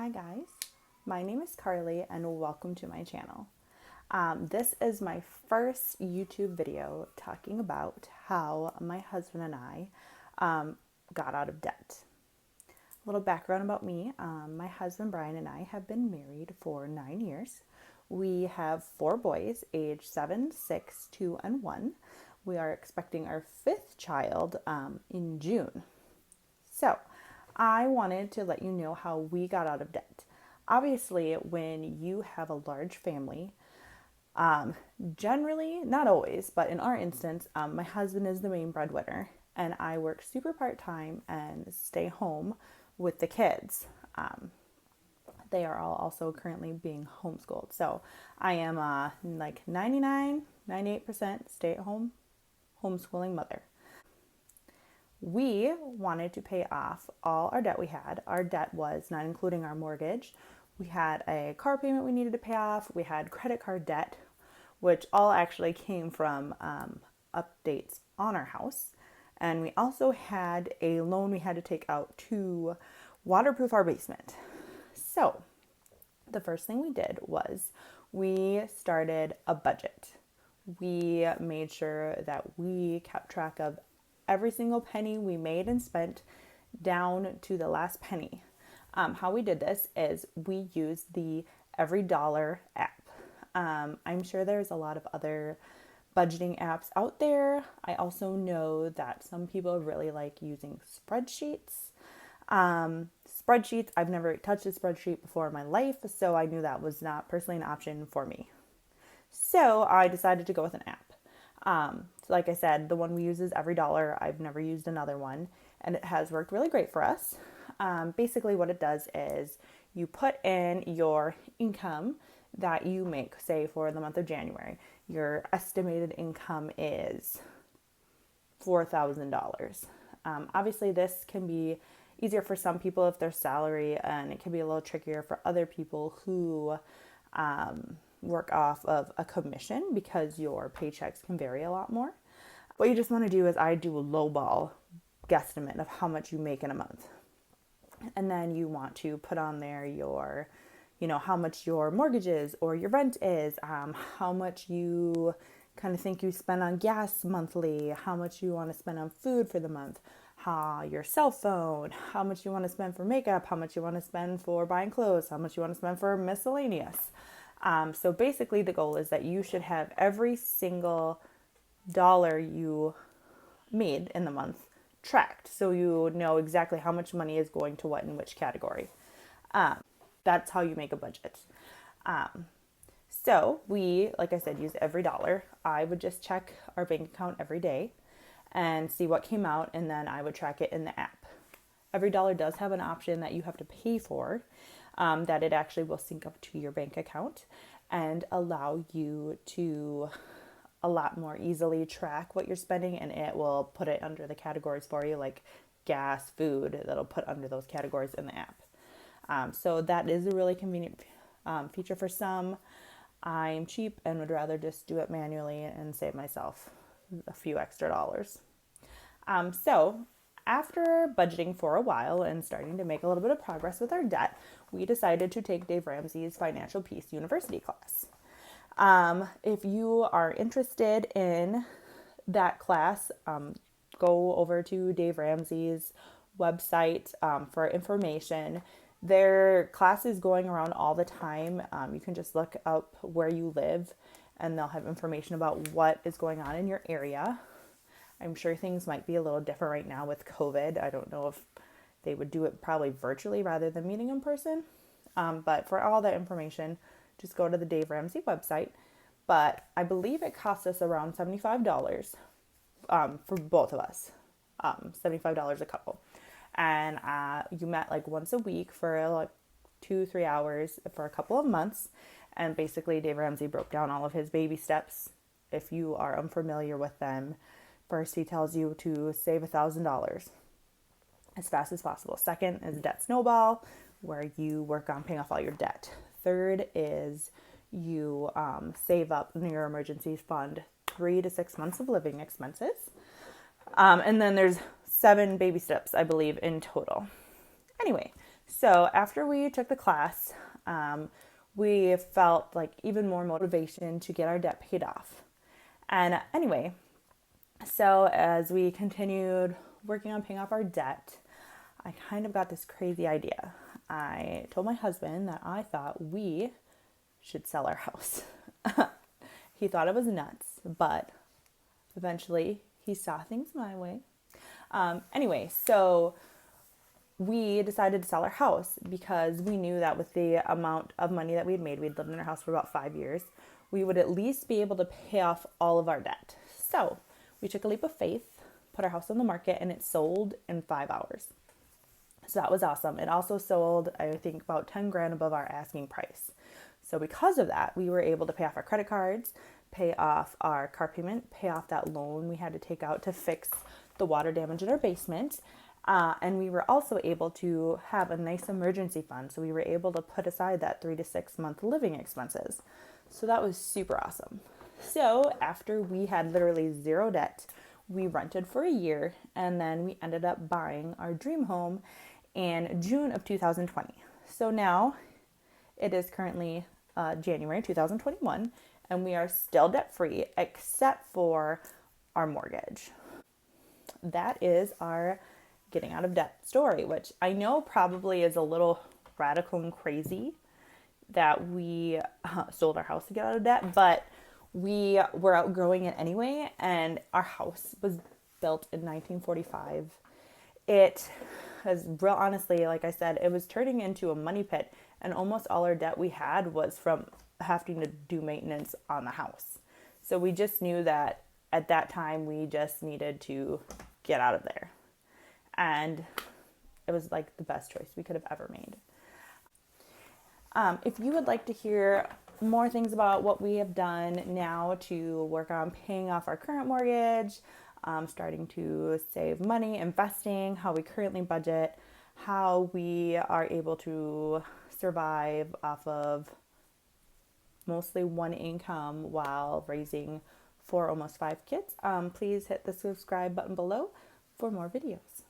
Hi guys, my name is Carly and welcome to my channel. This is my first YouTube video talking about how my husband and I got out of debt. A little background about me. My husband Brian and I have been married for 9 years. We have 4 boys aged 7, 6, 2, and 1. We are expecting our 5th child in June. So, I wanted to let you know how we got out of debt. Obviously, when you have a large family, generally, not always, but in our instance, my husband is the main breadwinner, and I work super part time and stay home with the kids. They are all also currently being homeschooled. So I am like 98% stay at home homeschooling mother. We wanted to pay off all our debt we had. Our debt was not including our mortgage. We had a car payment we needed to pay off. We had credit card debt, which all actually came from updates on our house. And we also had a loan we had to take out to waterproof our basement. So the first thing we did was we started a budget. We made sure that we kept track of every single penny we made and spent down to the last penny. How we did this is we used the Every Dollar app. I'm sure there's a lot of other budgeting apps out there. I also know that some people really like using spreadsheets. I've never touched a spreadsheet before in my life, so I knew that was not personally an option for me. So I decided to go with an app. So like I said, the one we use is Every Dollar. I've never used another one, and it has worked really great for us. Basically what it does is you put in your income that you make, say for the month of January. Your estimated income is $4,000. Obviously this can be easier for some people if their salary, and it can be a little trickier for other people who work off of a commission because your paychecks can vary a lot more. What you just want to do is I do a lowball guesstimate of how much you make in a month. And then you want to put on there your, how much your mortgage is or your rent is, how much you kind of think you spend on gas monthly, how much you want to spend on food for the month, your cell phone, how much you want to spend for makeup, how much you want to spend for buying clothes, how much you want to spend for miscellaneous. So basically the goal is that you should have every single dollar you made in the month tracked, so you know exactly how much money is going to what in which category. That's how you make a budget. So we, like I said, use Every Dollar. I would just check our bank account every day and see what came out, and then I would track it in the app. Every Dollar does have an option that you have to pay for, that it actually will sync up to your bank account and allow you to a lot more easily track what you're spending, and it will put it under the categories for you, like gas, food, that'll put under those categories in the app. So that is a really convenient feature for some. I'm cheap and would rather just do it manually and save myself a few extra dollars. So after budgeting for a while and starting to make a little bit of progress with our debt, we decided to take Dave Ramsey's Financial Peace University class. If you are interested in that class, go over to Dave Ramsey's website for information. Their class is going around all the time. You can just look up where you live and they'll have information about what is going on in your area. I'm sure things might be a little different right now with COVID. I don't know if they would do it probably virtually rather than meeting in person. But for all that information, just go to the Dave Ramsey website. But I believe it costs us around $75 for both of us, $75 a couple. And you met like once a week for like 2-3 hours for a couple of months. And basically Dave Ramsey broke down all of his baby steps. If you are unfamiliar with them, first he tells you to save $1,000 as fast as possible. Second is debt snowball, where you work on paying off all your debt. Third is you save up in your emergency fund 3 to 6 months of living expenses. And then there's 7 baby steps, I believe, in total. Anyway, So after we took the class, we felt like even more motivation to get our debt paid off. And anyway, so as we continued working on paying off our debt, I kind of got this crazy idea. I told my husband that I thought we should sell our house. He thought it was nuts, but eventually he saw things my way. Anyway, so we decided to sell our house because we knew that with the amount of money that we had made, we'd lived in our house for about 5 years, we would at least be able to pay off all of our debt. So we took a leap of faith, put our house on the market, and it sold in 5 hours. So that was awesome. It also sold, I think, about 10 grand above our asking price. So because of that, we were able to pay off our credit cards, pay off our car payment, pay off that loan we had to take out to fix the water damage in our basement. And we were also able to have a nice emergency fund. So we were able to put aside that 3 to 6 month living expenses. So that was super awesome. So after we had literally zero debt, we rented for a year, and then we ended up buying our dream home in June of 2020. So now it is currently January 2021, and we are still debt free except for our mortgage. That is our getting out of debt story, which I know probably is a little radical and crazy that we sold our house to get out of debt, but we were outgrowing it anyway, and our house was built in 1945. It was real, honestly, like I said, it was turning into a money pit, and almost all our debt we had was from having to do maintenance on the house. So we just knew that at that time we just needed to get out of there. And it was like the best choice we could have ever made. If you would like to hear more things about what we have done now to work on paying off our current mortgage, starting to save money, investing, how we currently budget, how we are able to survive off of mostly one income while raising 4, almost 5 kids, please hit the subscribe button below for more videos.